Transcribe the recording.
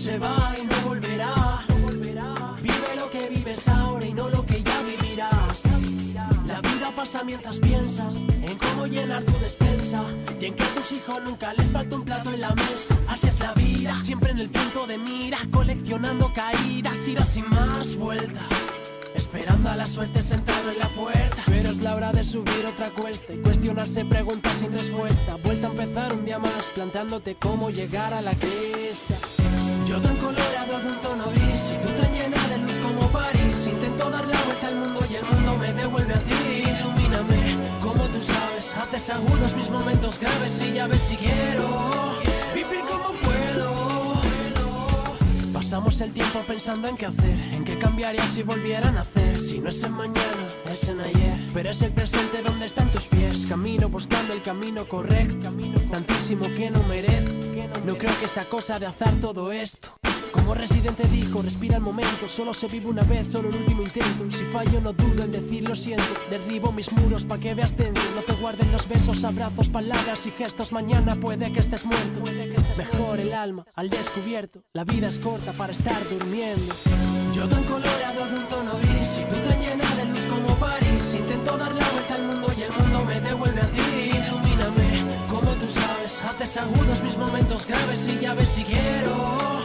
se va y no volverá. Vive lo que vives ahora y no lo que ya vivirás. La vida pasa mientras piensas en cómo llenar tu despensa y en que a tus hijos nunca les falta un plato en la mesa. Así es la vida, siempre en el punto de mira, coleccionando caídas, ir sin más vuelta, esperando a la suerte sentado en la puerta. Pero es la hora de subir otra cuesta y cuestionarse preguntas sin respuesta. Vuelta a empezar un día más, planteándote cómo llegar a la cresta. Yo tan colorado de un tono gris y tú tan llena de luz como París. Intento dar la vuelta al mundo y el mundo me devuelve a ti. Ilumíname, como tú sabes, haces agudos mis momentos graves y ya ves si quiero vivir como puedo. Pasamos el tiempo pensando en qué hacer, en qué cambiaría si volviera a nacer. Si no es en mañana, es en ayer, pero es el presente donde están tus pies. Camino buscando el camino correcto, tantísimo que no merezco. No creo que sea cosa de azar todo esto. Como Residente dijo, respira el momento. Solo se vive una vez, solo un último intento. Y si fallo no dudo en decir lo siento. Derribo mis muros pa' que veas dentro. No te guarden los besos, abrazos, palabras y gestos. Mañana puede que estés muerto. Mejor el alma al descubierto. La vida es corta para estar durmiendo. Yo tan colorado de un tono gris y tú tan llena de luz como París. Intento dar la vuelta al mundo y el mundo me devuelve a ti. Ilumíname, como tú sabes, haces agudos mis momentos graves y ya ves si quiero